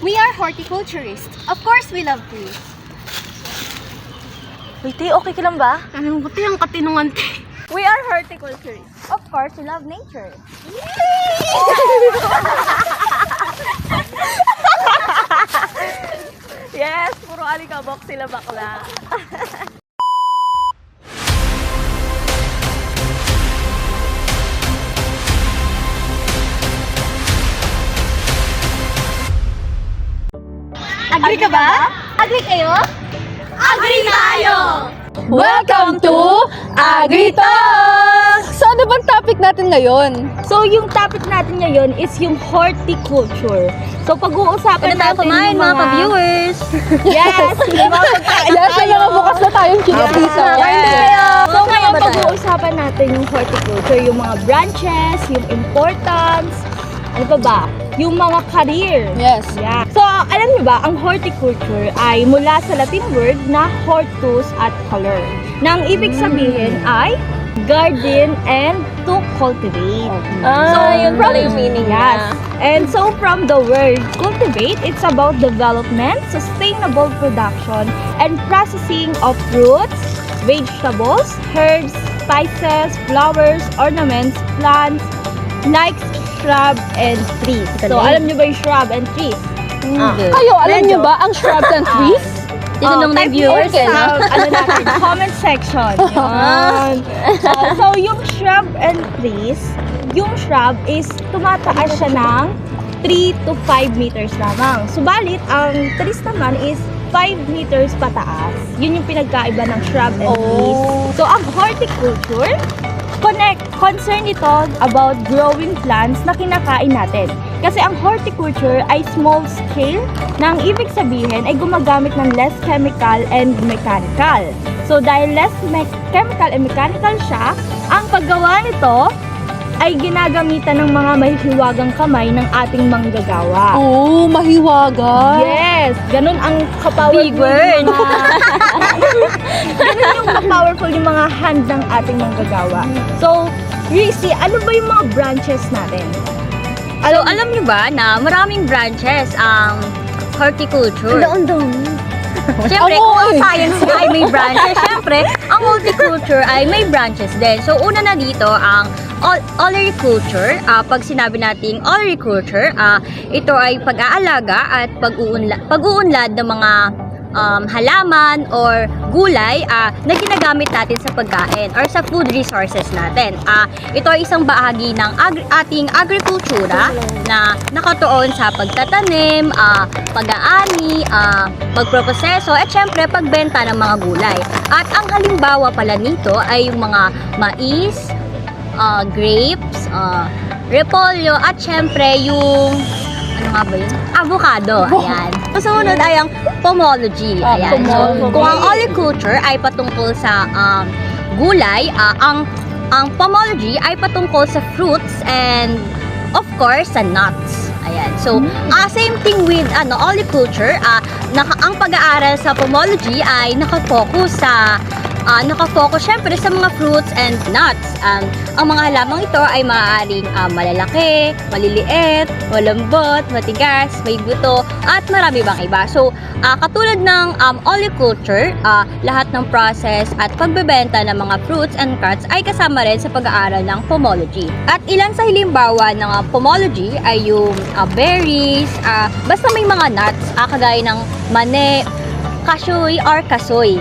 We are horticulturists. Of course, we love trees. Wait, okay ka lang ba? Anong buti ang katinungan, We are horticulturists. Of course, we love nature. Yes, puro alikabok sila bakla. Agree ka ba? Agree kayo? Agree tayo! Welcome to AgriTalks! So ano bang topic natin ngayon? So, yung topic natin ngayon is yung horticulture. So, pag-uusapan natin yung mga ka-viewers! Yes! Yung mga pagkain Yes, may mga bukas na tayong chisisa. So, ngayon pag-uusapan natin yung horticulture, yung mga branches, yung importance, ano pa ba? Yung mga career. Yes. Yeah. So, alam niyo ba, ang horticulture ay mula sa Latin word na hortus at color. Na ang ibig sabihin ay garden and to cultivate. Yun pala yung meaning Yes. And so from the word cultivate, it's about development, sustainable production, and processing of fruits, vegetables, herbs, spices, flowers, ornaments, plants, like shrub and trees. So, alam niyo ba yung shrub and trees? Kayo, alam niyo ba ang shrubs and trees? Tinanong na viewers sa natin, comment section. Yan. So, yung shrub and trees, yung shrub is tumataas siya ng 3 to 5 meters lamang. Subalit, ang trees naman is 5 meters pataas. Yun yung pinagkaiba ng shrub and trees. So, ang horticulture, concern ito about growing plants na kinakain natin. Kasi ang horticulture ay small scale na ang ibig sabihin ay gumagamit ng less chemical and mechanical. So dahil less chemical and mechanical siya, ang paggawa nito ay ginagamitan ng mga mahihiwagang kamay ng ating manggagawa. Oo, mahiwaga. Yes! Ganun ang ka-powerful yung mga... ganun yung ka-powerful yung mga hand ng ating manggagawa. So, Rizzy, ano ba yung mga branches natin? So, alam niyo ba na maraming branches ang horticulture? Siyempre, kung ang science ay may branches, siyempre, ang horticulture ay may branches din. So, una na dito ang olericulture. Pag sinabi nating olericulture, ito ay pag-aalaga at pag-uunlad ng mga halaman or gulay na ginagamit natin sa pagkain or sa food resources natin. Ito ay isang bahagi ng ating agrikultura na nakatuon sa pagtatanim, pag-aani, pagproproseso at syempre pagbenta ng mga gulay. At ang halimbawa pala nito ay yung mga mais, grapes, repolyo at syempre yung ano nga ba yun? Avocado. Ayan. Susunod ay ang pomology. Ayan. So, kung ang oliculture ay patungkol sa gulay, ang pomology ay patungkol sa fruits and of course sa nuts. Ayan. So, same thing with oliculture. Ang pag-aaral sa pomology ay nakafocus syempre sa mga fruits and nuts. Ang mga halamang ito ay maaaring malalaki, maliliit, malambot, matigas, may buto, at marami bang iba. So, katulad ng oliculture, lahat ng process at pagbebenta ng mga fruits and nuts ay kasama rin sa pag-aaral ng pomology. At ilan sa halimbawa ng pomology ay yung berries, basta may mga nuts, kagaya ng mane, cashew or kasoy.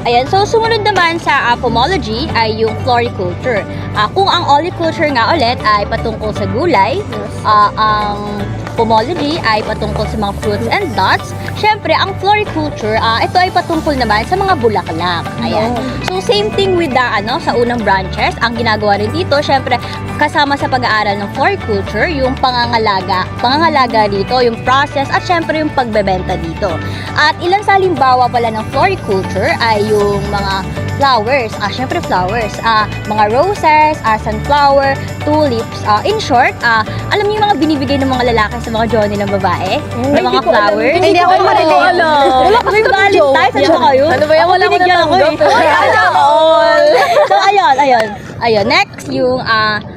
Ayan. So, sumunod naman sa pomology ay yung floriculture. Kung ang oliculture nga ulit ay patungkol sa gulay, ang pomology ay patungkol sa mga fruits and nuts. Syempre, ang floriculture, ito ay patungkol naman sa mga bulaklak. Ayan. So, same thing with sa unang branches. Ang ginagawa rin dito, syempre, kasama sa pag-aaral ng floriculture, yung pangangalaga dito, yung process, at syempre yung pagbebenta dito. At ilan sa halimbawa pala ng floriculture ay yung mga flowers. Syempre flowers. Mga roses, sunflower, tulips. In short, alam niyo yung mga binibigay ng mga lalaki sa mga johnny ng babae? Ng mga flowers? Hindi ako marinig. Wala kasi Valentine's. Ano ba kayo? Ano ba yan? Wala ko Binigyan ako natanggap. So, ayun. Next, yung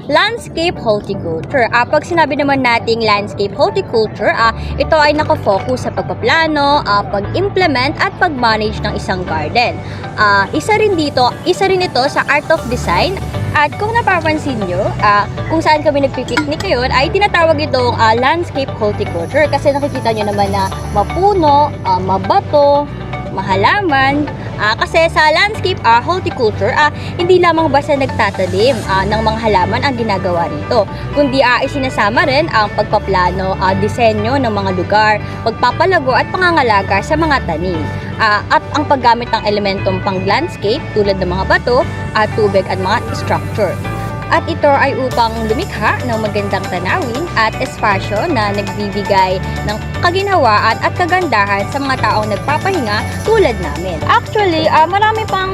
landscape horticulture. Pag sinabi naman nating landscape horticulture, ito ay nakafocus sa pagpaplano, pag-implement at pag-manage ng isang garden. Isa rin ito sa art of design. At kung napapansin nyo, kung saan kami nagpipiknik ngayon, ay tinatawag itong landscape horticulture kasi nakikita nyo naman na mapuno, mabato, mahalaman. Kasi sa landscape horticulture, hindi lamang basta nagtatanim ng mga halaman ang ginagawa rito, kundi isinasama rin ang pagpaplano, disenyo ng mga lugar, pagpapalago at pangangalaga sa mga tanim. At ang paggamit ng elementong pang-landscape tulad ng mga bato, tubig at mga structure. At ito ay upang lumikha ng magandang tanawin at espasyo na nagbibigay ng kaginhawaan at kagandahan sa mga taong nagpapahinga tulad namin. Actually, marami pang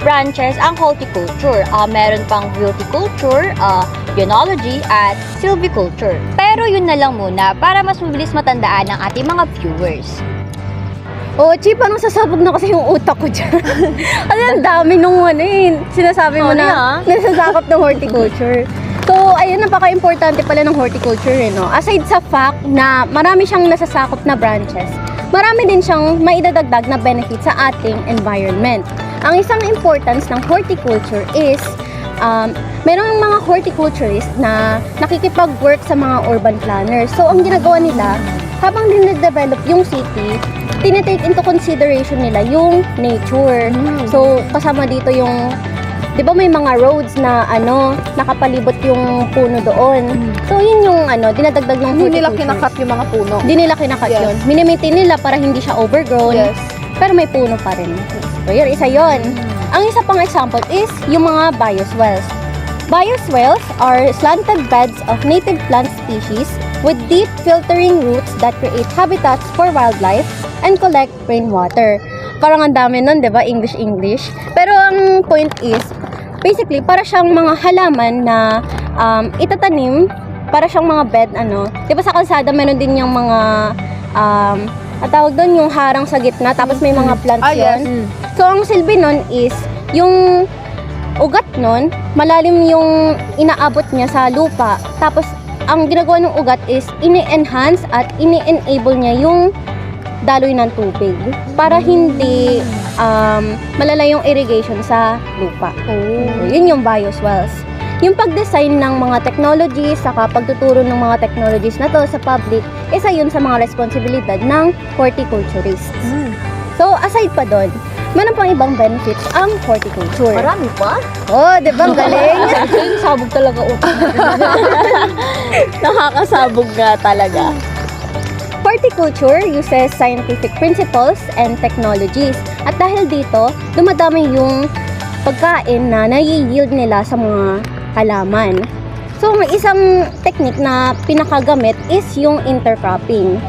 branches ang horticulture. Meron pang viticulture, ionology at silviculture. Pero yun na lang muna para mas mabilis matandaan ng ating mga viewers. Chi, parang sasabog na kasi yung utak ko dyan. Kasi ang dami nung sinasabi mo na nasasakop ng horticulture. So, ayun, napaka-importante pala ng horticulture, no? Aside sa fact na marami siyang nasasakop na branches, marami din siyang maidadagdag na benefit sa ating environment. Ang isang importance ng horticulture is, merong mga horticulturist na nakikipag-work sa mga urban planners. So, ang ginagawa nila, habang din-develop yung city, tinitake into consideration nila yung nature. So, kasama dito yung, di ba may mga roads na nakapalibot yung puno doon. So, yun yung dinadagdag ng Hindi nila horticulture. kinakat yung mga puno. Hindi nila kinakat yun. Minimaintain nila para hindi siya overgrown. Yes. Pero may puno pa rin. So, yun, isa yun. Ang isa pang example is yung mga bioswales. Bioswales are slanted beds of native plant species with deep filtering roots that create habitats for wildlife and collect rainwater. Parang ang dami nun, di ba? English. Pero ang point is, basically, para siyang mga halaman na itatanim, para siyang mga bed, di ba sa kalsada, meron din yung mga, tawag doon, yung harang sa gitna, tapos may mga plants yun. So, ang silbi nun is, yung ugat nun, malalim yung inaabot niya sa lupa. Tapos, ang ginagawa ng ugat is, ini-enhance at ini-enable niya yung daloy ng tubig para hindi malala yung irrigation sa lupa. So, yun yung bioswales. Yung pag-design ng mga technologies, saka pagtuturo ng mga technologies na to sa public, isa yun sa mga responsibilidad ng horticulturists. So, aside pa doon, meron pang ibang benefits ang horticulture. Marami pa? Di ba? Ang galing. Sabog talaga utak. Nakakasabog nga talaga. Horticulture uses scientific principles and technologies. At dahil dito, dumadami yung pagkain na nai-yield nila sa mga halaman. So, may isang technique na pinakagamit is yung intercropping.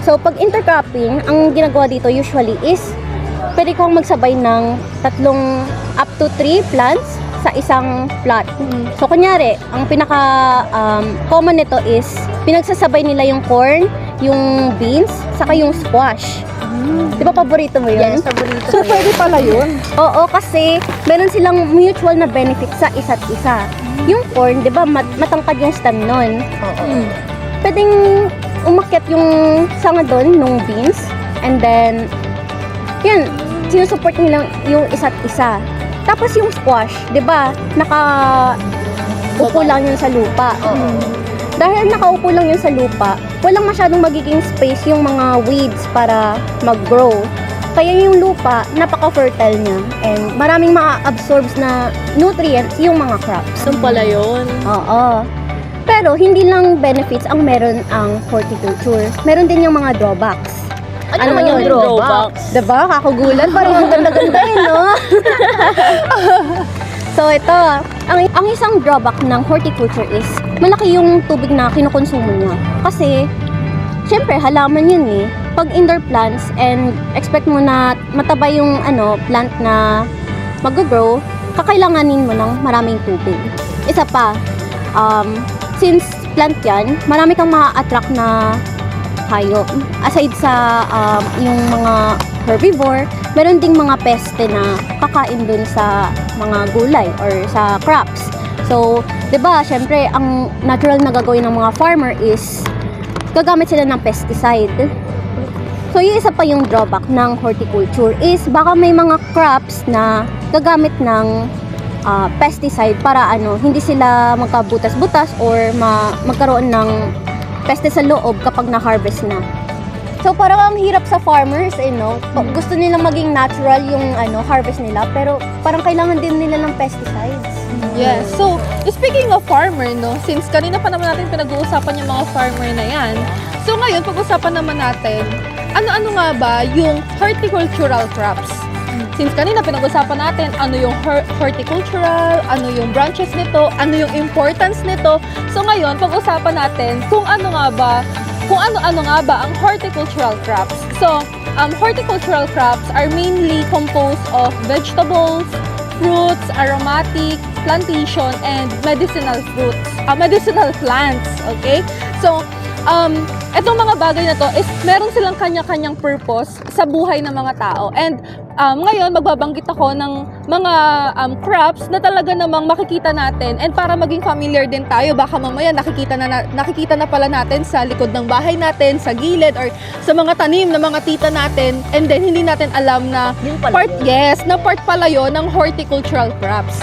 So, pag intercropping, ang ginagawa dito usually is pwede kong magsabay ng 3 up to 3 plants sa isang plot. So, kunyari, ang pinaka-common nito is pinagsasabay nila yung corn, yung beans, saka yung squash. Di ba paborito mo yun? Yes, paborito. So, pwede pala yun. Oo, kasi meron silang mutual na benefit sa isa't isa. Yung corn, di ba, matangkad yung stem nun. Pwedeng umakyat yung sanga doon nung beans, and then, yun, sinusupport nila yung isa't isa. Tapos yung squash, 'di ba? Nakaupo lang yun sa lupa. Dahil nakaupo lang yun sa lupa, walang masyadong magiging space yung mga weeds para mag-grow. Kaya yung lupa, napaka-fertile niya and maraming ma-absorbs na nutrients yung mga crops. Saan pala yun? Oo. Pero hindi lang benefits ang meron ang horticulture. Meron din yung mga drawbacks. Ano naman yung drawbacks? Diba? Kakagulan. Parang ang ganda-ganda yun, no? So, ito. Ang isang drawback ng horticulture is malaki yung tubig na kinukonsumo niya. Kasi, syempre, halaman yun eh. Pag indoor plants and expect mo na matabay yung plant na mag-grow, kakailanganin mo ng maraming tubig. Isa pa, since plant yan, marami kang ma-attract na hayop. Aside sa yung mga herbivore, meron ding mga peste na kakain dun sa mga gulay or sa crops. So, 'di ba, syempre ang natural na gagawin ng mga farmer is gagamit sila ng pesticide. So, yung isa pa yung drawback ng horticulture is baka may mga crops na gagamit ng pesticide para hindi sila magkabutas-butas or magkaroon ng peste sa loob kapag na-harvest na. So, parang ang hirap sa farmers, no? Gusto nilang maging natural yung harvest nila, pero parang kailangan din nila ng pesticides. Yes. So, speaking of farmer, no, since kanina pa naman natin pinag-uusapan yung mga farmer na yan, so ngayon, pag-usapan naman natin, ano-ano nga ba yung horticultural crops? Since kanina pinag-usapan natin ano yung horticultural, ano yung branches nito, ano yung importance nito. So ngayon, pag-usapan natin kung ano-ano nga ba ang horticultural crops. So, horticultural crops are mainly composed of vegetables, fruits, aromatic, plantation, and medicinal plants, okay? So, etong mga bagay na to is meron silang kanya-kanyang purpose sa buhay ng mga tao. And ngayon, magbabanggit ako ng mga crops na talaga namang makikita natin. And para maging familiar din tayo, baka mamaya nakikita na pala natin sa likod ng bahay natin, sa gilid, or sa mga tanim ng mga tita natin. And then, hindi natin alam na part pala yun ng horticultural crops.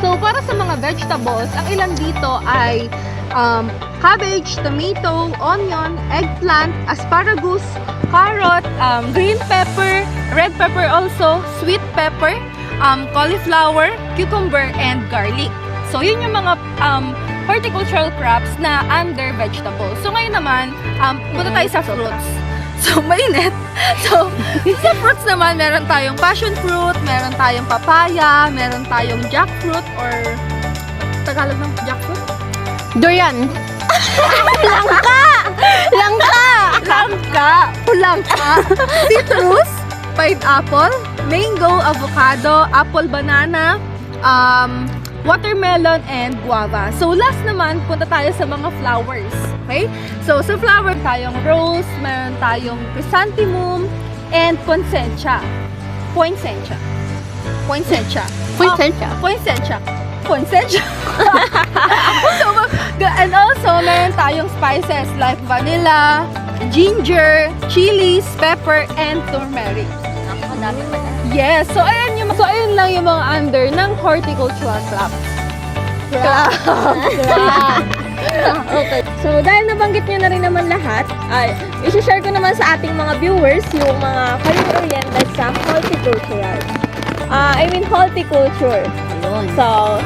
So, para sa mga vegetables, ang ilan dito ay cabbage, tomato, onion, eggplant, asparagus, carrot, green pepper, red pepper also, sweet pepper, cauliflower, cucumber, and garlic. So, yun yung mga horticultural crops na under vegetables. So, ngayon naman, punta tayo sa fruits. So, mainit. So, sa fruits naman, meron tayong passion fruit, meron tayong papaya, meron tayong jackfruit, or Tagalog ng jackfruit? Durian. Langka, citrus, pineapple, mango, avocado, apple, banana, watermelon, and guava. So, last naman, punta tayo sa mga flowers. Okay? So, sa flower, tayong rose, meron tayong chrysanthemum, and poinsettia. And also, meron tayong spices like vanilla, ginger, chilies, pepper, and turmeric. Yes, so ayun lang yung mga under ng horticultural crops. Okay. So, dahil nabanggit nyo na rin naman lahat, isi-share ko naman sa ating mga viewers yung mga career-oriented sa horticultural. Horticulture. So,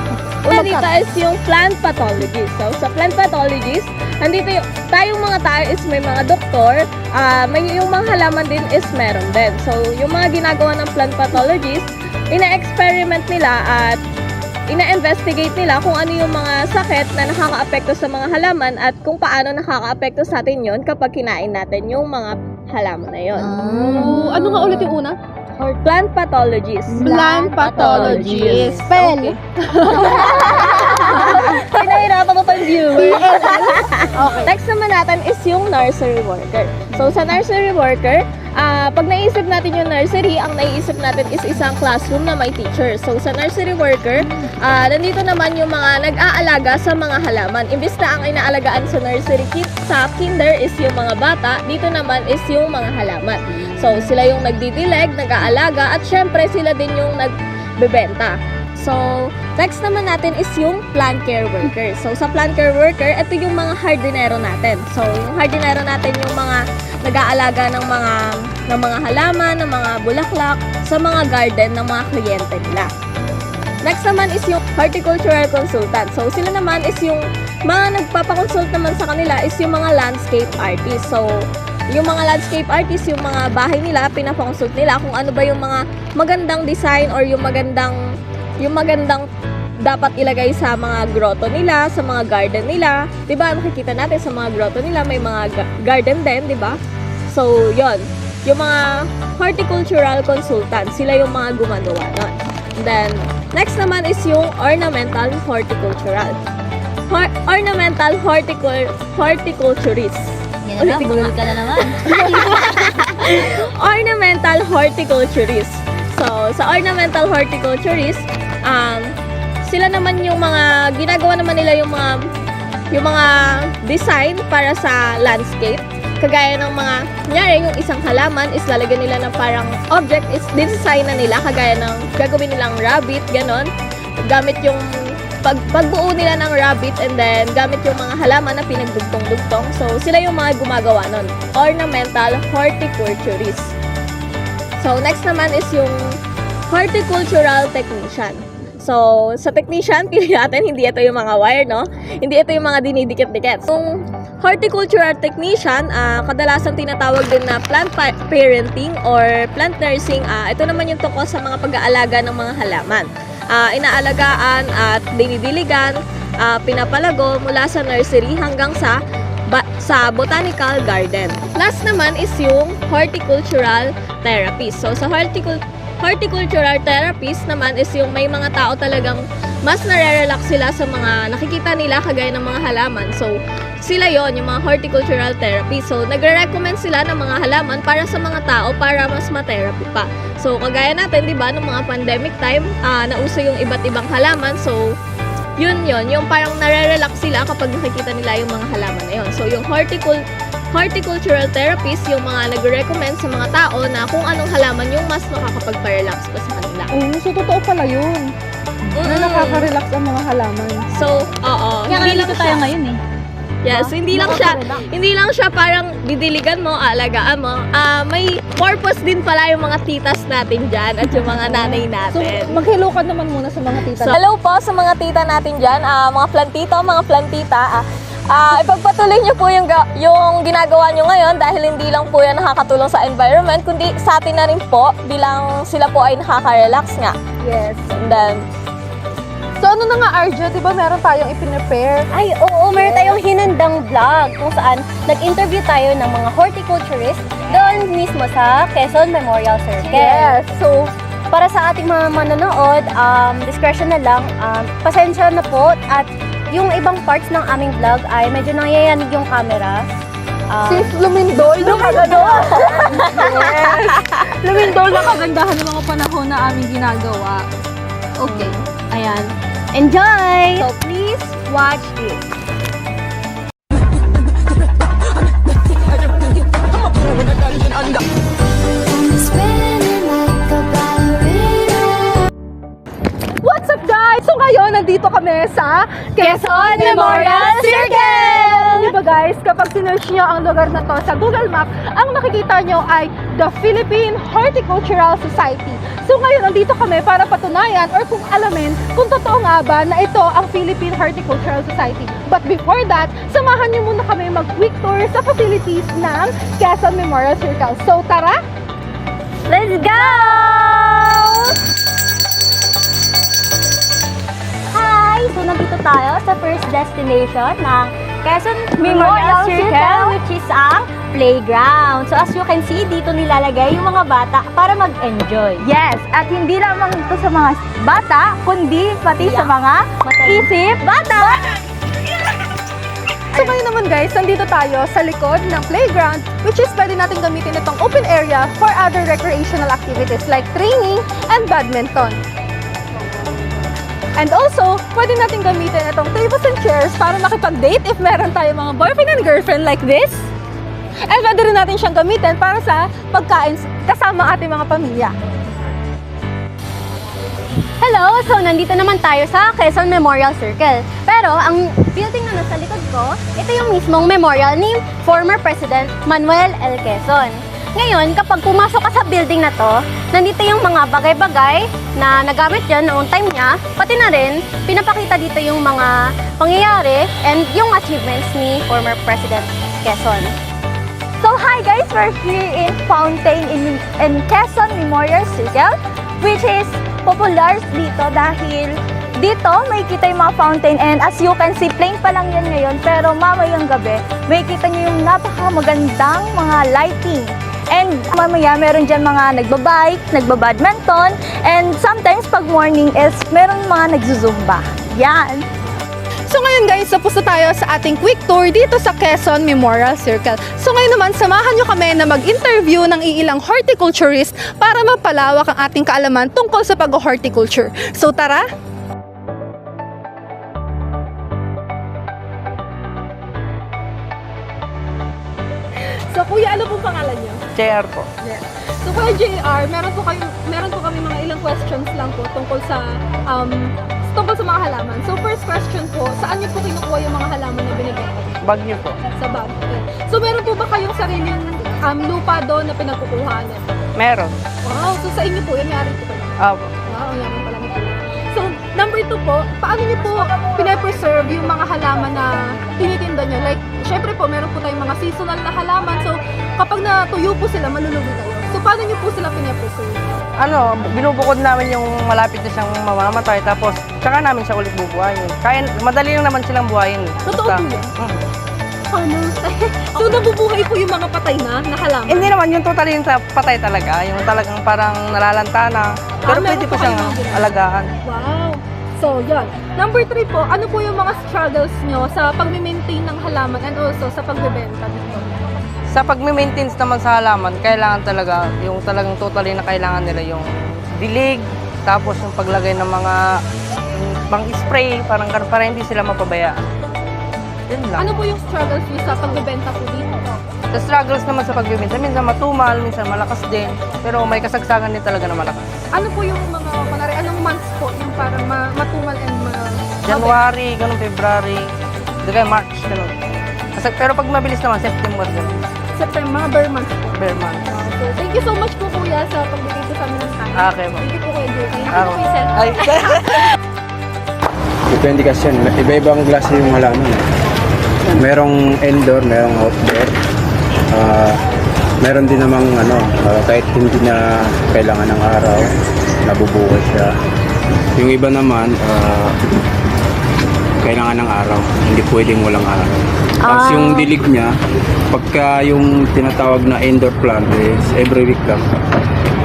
una dito is yung plant pathologist. So, sa plant pathologist, nandito tayong mga tao is may mga doktor, yung mga halaman din is meron din. So, yung mga ginagawa ng plant pathologist, ina-experiment nila at ina-investigate nila kung ano yung mga sakit na nakaka-apekto sa mga halaman at kung paano nakaka-apekto sa atin yon kapag kinain natin yung mga halaman na yon. Ano nga ulit yung una? Plant pathologist. Plant pathologist. Spell. Pinahirapan mo pa yung viewer. Okay. Next naman natin is yung nursery worker. So, sa nursery worker, pag naisip natin yung nursery, ang naiisip natin is isang classroom na may teacher. So, sa nursery worker, nandito naman yung mga nag-aalaga sa mga halaman. Imbis na ang inaalagaan sa nursery sa kinder is yung mga bata, dito naman is yung mga halaman. So, sila yung nagdidileg, nag-aalaga, at syempre sila din yung nagbebenta. So, next naman natin is yung plant care worker. So, sa plant care worker, ito yung mga hardinero natin. So, yung hardinero natin yung mga nag-aalaga ng mga halaman, ng mga bulaklak, sa mga garden ng mga kliyente nila. Next naman is yung horticultural consultant. So, sila naman is yung mga nagpapakonsult naman sa kanila is yung mga landscape artists. So, yung mga landscape artists, yung mga bahay nila, pinapakonsult nila kung ano ba yung mga magandang design or yung magandang dapat ilagay sa mga grotto nila, sa mga garden nila. Diba, nakikita natin sa mga grotto nila, may mga garden din, diba? So, yon, yung mga horticultural consultant, sila yung mga gumagawa nun. Then, next naman is yung ornamental horticultural. Ornamental horticulturist. Yan na, bulol ka na naman. Ornamental horticulturist. So, sa ornamental horticulturist, sila naman yung mga ginagawa naman nila yung mga design para sa landscape. Kagaya ng mga, kunyari yung isang halaman is lalagyan nila ng parang object, is design na nila, kagaya ng gagawin nilang rabbit, ganon. Gamit yung pagbuo nila ng rabbit and then gamit yung mga halaman na pinagdugtong-dugtong. So, sila yung mga gumagawa nun. Ornamental horticulturist. So, next naman is yung horticultural technician. So, sa technician, pili natin, hindi ito yung mga wire, no? Hindi ito yung mga dinidikit-dikit. Yung horticultural technician, kadalasan tinatawag din na plant parenting or plant nursing. Ito naman yung tungkol sa mga pag-aalaga ng mga halaman. Inaalagaan at dinidiligan, pinapalago mula sa nursery hanggang sa botanical garden. Last naman is yung horticultural therapist. So, sa horticultural therapist naman is yung may mga tao talagang mas nare-relax sila sa mga nakikita nila kagaya ng mga halaman. So, sila yon yung mga horticultural therapist. So, nagre-recommend sila ng mga halaman para sa mga tao para mas ma-therapy pa. So, kagaya natin, di ba, ng mga pandemic time, nauso yung iba't ibang halaman. So, yun, yung parang nare-relax sila kapag nakikita nila yung mga halaman na yun. So, yung horticultural therapist, yung mga nagre-recommend sa mga tao na kung anong halaman yung mas makakapagpa-relax pa sa kanila. So totoo pala yun. Na nakaka-relax ang mga halaman. So, oo. Hindi lang tayo ngayon eh. Yes, hindi lang siya parang didiligan mo, alagaan mo. May purpose din pala yung mga titas natin dyan at yung mga nanay So, natin. mag-hello ka naman muna sa mga tita. So, hello po sa mga tita natin dyan, mga plantito, mga plantita. Ipagpatuloy niyo po yung ginagawa niyo ngayon dahil hindi lang po yan nakakatulong sa environment, kundi sa atin na rin po bilang sila po ay nakaka-relax nga. Yes. And then, So ano na nga, Arjo, di ba meron tayong ipinprepare? Ay, oo, meron tayong hinandang vlog kung saan nag-interview tayo ng mga horticulturist doon mismo sa Quezon Memorial Circle. Yes. So, para sa ating mga manonood, discretion na lang, pasensya na po at yung ibang parts ng aming vlog ay medyo nangyayamig yung camera. Sis, lumindol na kagandahan. Yes. Lumindol na kagandahan ng mga panahon na aming ginagawa. Okay. Ayan. Enjoy! so please watch this. What's up, guys? So ngayon, nandito kami sa Quezon Memorial Circle! Diba guys, kapag sinearch nyo ang lugar na to sa Google Map, ang makikita nyo ay the Philippine Horticultural Society. So ngayon, nandito kami para patunayan or kung alamin kung totoo nga ba na ito ang Philippine Horticultural Society. But before that, samahan nyo muna kami mag-quick tour sa facilities ng Quezon Memorial Circle. So tara! Let's go! Hi! So, nandito tayo sa first destination ng Quezon Memorial Circle, which is ang playground. So, as you can see, dito nilalagay yung mga bata para mag-enjoy. Yes, at hindi lamang ito sa mga bata, kundi pati sa mga isip bata. So ngayon naman guys, nandito tayo sa likod ng playground, which is pwede natin gamitin itong open area for other recreational activities like training and badminton. And also, pwede natin gamitin itong tables and chairs para makipag-date if meron tayo mga boyfriend and girlfriend like this. And pwede rin natin siyang gamitin para sa pagkain kasama ang ating mga pamilya. Hello! So, nandito naman tayo sa Quezon Memorial Circle. Pero, ang building na nasa likod ko, ito yung mismong memorial ni former President Manuel L. Quezon. Ngayon, kapag pumasok ka sa building na to, nandito yung mga bagay-bagay na nagamit dyan noong time niya, pati na rin, pinapakita dito yung mga pangyayari and yung achievements ni former President Quezon. So hi guys, we're here in Fountain in Quezon Memorial Circle, which is popular dito dahil dito may kita yung mga fountain, and as you can see, plain pa lang yan ngayon, pero mamayang gabi may kita nyo yung napakamagandang mga lighting. And mamaya meron dyan mga nagbabike, nagbabadminton, and sometimes pag morning is meron mga nagzuzumba. Yan. So ngayon guys, tapos na tayo sa ating quick tour dito sa Quezon Memorial Circle. So ngayon naman, samahan nyo kami na mag-interview ng iilang horticulturist para mapalawak ang ating kaalaman tungkol sa pag-horticulture. So tara! Kuya, ano pong pangalan niyo? JR po. So Kuya JR, meron po kami mga ilang questions lang po tungkol sa mga halaman. So first question po, saan niyo po kinukuha yung mga halaman na binibenta? Bagyo po. Sa bag. So meron po ba kayong sariling lupa doon na pinagkukuhaan? Meron. Wow, so sa inyo po, yung yari po kayo. Opo. Wow, yaman pala nito. So, number 2 po, paano niyo po pinapreserve yung mga halaman na tinitinda niyo? Like, syempre po, meron po tayong mga seasonal na halaman. So, kapag natuyo po sila, malulugi kayo. So, paano niyo po sila pinapreserve? Binubukod namin yung malapit na siyang mamamatay, tapos tsaka namin siya ulit bubuhayin. Kaya, madali lang naman silang buhayin. Totoo Basta- po yan? Mm. So, nabubuhay po yung mga patay na halaman? Hindi naman, yung totally yung patay talaga. Yung talagang parang nalalanta na. Pero meron pwede po pa siyang kayong mga alagaan. Wow! So, yan. Number 3 po, ano po yung mga struggles nyo sa pag-maintain ng halaman and also sa pagbebenta dito? Sa pag-maintenance naman sa halaman, kailangan talaga, yung talagang totally na kailangan nila yung dilig, tapos yung paglagay ng mga pang-spray, parang ganun, para hindi sila mapabayaan. Yun lang. Ano po yung struggles nyo sa pagbebenta po dito? Sa struggles naman sa pagbibenta, minsan matumal, minsan malakas din, pero may kasagsagan din talaga na malakas. Ano po yung mga, anong months po yung parang matumal and January, ganun, February, kaya March, ganun. Pero pag mabilis naman, September, ganun. September, bare months po? Bare month. So, thank you so much po kuya sa pagbigay po sa amin ng time. Okay po. Thank you po kuya Jerry. Ako. Ako po yung Ay, Depende kasi yan. Iba-ibang klase yung halaman. Merong indoor, merong outdoor. Meron din namang kahit hindi na kailangan ng araw, nabubuhay siya. Yung iba naman, kailangan ng araw. Hindi pwedeng walang araw. Tapos yung dilig niya, pagka yung tinatawag na indoor plant is every week lang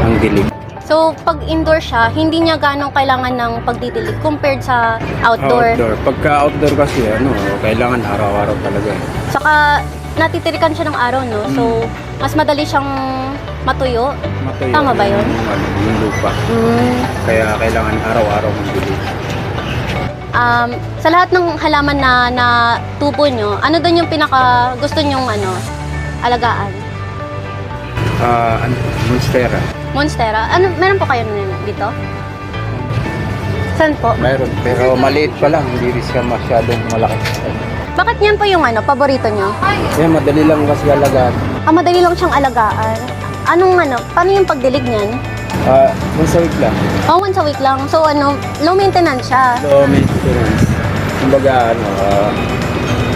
ang dilig. So, pag indoor siya, hindi niya ganong kailangan ng pagdidilig compared sa outdoor. Pagka outdoor kasi, kailangan araw-araw talaga. Saka, natitirikan siya ng araw, no? So, mas madali siyang matuyo. Matuyo Tama ba yun? Yung lupa. Kaya kailangan araw-araw magdilig. Sa lahat ng halaman na tubo nyo, ano doon yung pinaka gusto nyong alagaan? Monstera. Monstera? Meron po kayo dito? Saan po? Mayroon, pero maliit pa lang, hindi rin siya masyadong malaki. Bakit yan po yung paborito nyo? Kaya madali lang kasi alagaan. Madali lang siyang alagaan. Paano yung pagdilig niyan? Once a week lang. Once a week lang. So, low maintenance siya. Low maintenance. Kumbaga,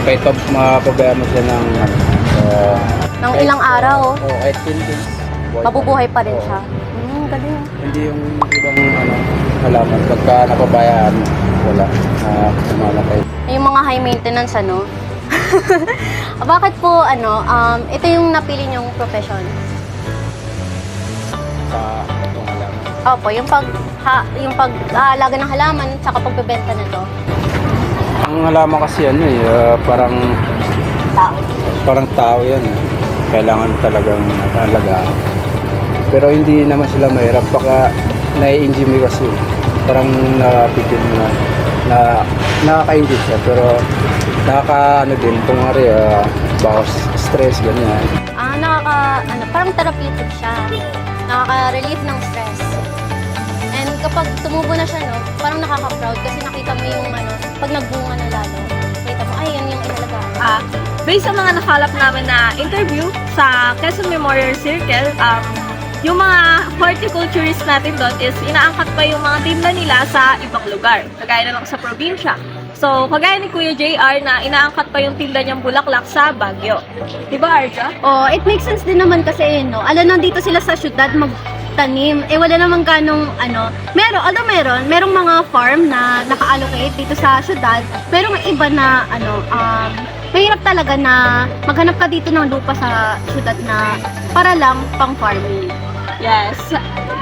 kahit mapabayaan mo siya ng Ng ilang araw, kahit 10 days. mabubuhay pa rin Oo. siya. Galing. Hindi yung ibang halaman. Pagka napabayaan, wala. Mamatay. Yung mga high maintenance, Bakit po, ito yung napili niyong profession? Sa itong halaman. Opo, yung pag-aalaga ng halaman saka pagbebenta nito. Ang halaman kasi parang tao yan. Kailangan talagang alagaan. Pero hindi naman sila mahirap. Baka nai-enjoy mo kasi. Parang napipil mo na nakaka-enjoy siya. Pero din, kung bawas stress, ganyan. Parang therapeutic siya. Nakaka-relieve ng stress. And kapag tumubo na siya, parang nakaka-proud kasi nakita mo yung pag nagbunga na lalo. Nakita mo, ay, yan yung inalagaan. Based sa mga nakalap namin na interview sa Quezon Memorial Circle, yung mga horticulturist natin doon is inaangkat pa yung mga tinda nila sa ibang lugar, kagaya na lang sa probinsya. So, kagaya ni Kuya JR na inaangkat pa yung tinda niyang bulaklak sa Baguio. Diba, Arja? Oh, it makes sense din naman kasi, nandito sila sa syudad magtanim. Wala namang ganong, merong mga farm na naka-allocate dito sa syudad. Merong iba na, mahirap talaga na maghanap ka dito ng lupa sa syudad na para lang pang farming. Yes.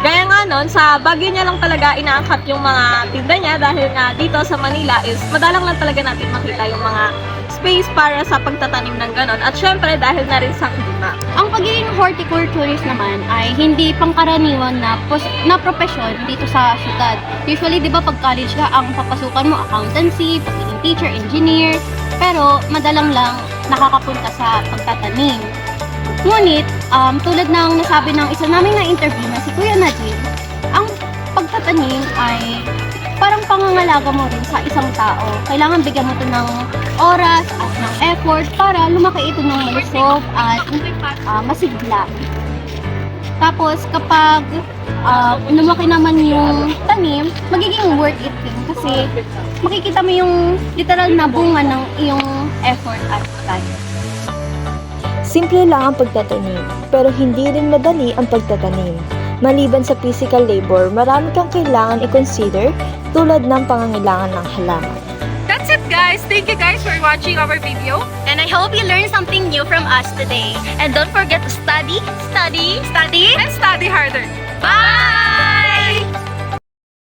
Gaya nga nun, sa Baguio niya lang talaga inaangkat yung mga tinda niya dahil nga dito sa Manila is madalang lang talaga natin makita yung mga space para sa pagtatanim ng ganon. At syempre dahil na rin sa klima. Ang pagiging horticulturist naman ay hindi pangkaraniwan na profesyon dito sa syudad. Usually, di ba, pag college ka, ang papasukan mo accountancy, pagiging teacher, engineer, pero madalang lang nakakapunta sa pagtatanim. Ngunit, tulad ng nasabi ng isa naming na-interview na si Kuya Najib, ang pagtatanim ay parang pangangalaga mo rin sa isang tao. Kailangan bigyan mo ito ng oras at ng effort para lumaki ito ng malusog at masigla. Tapos, kapag lumaki naman yung tanim, magiging worth it din kasi makikita mo yung literal na bunga ng iyong effort at time. Simple lang ang pagtatanim, pero hindi rin madali ang pagtatanim. Maliban sa physical labor, marami kang kailangan i-consider tulad ng pangangailangan ng halaman. That's it, guys. Thank you guys for watching our video. And I hope you learned something new from us today. And don't forget to study, And study harder. Bye!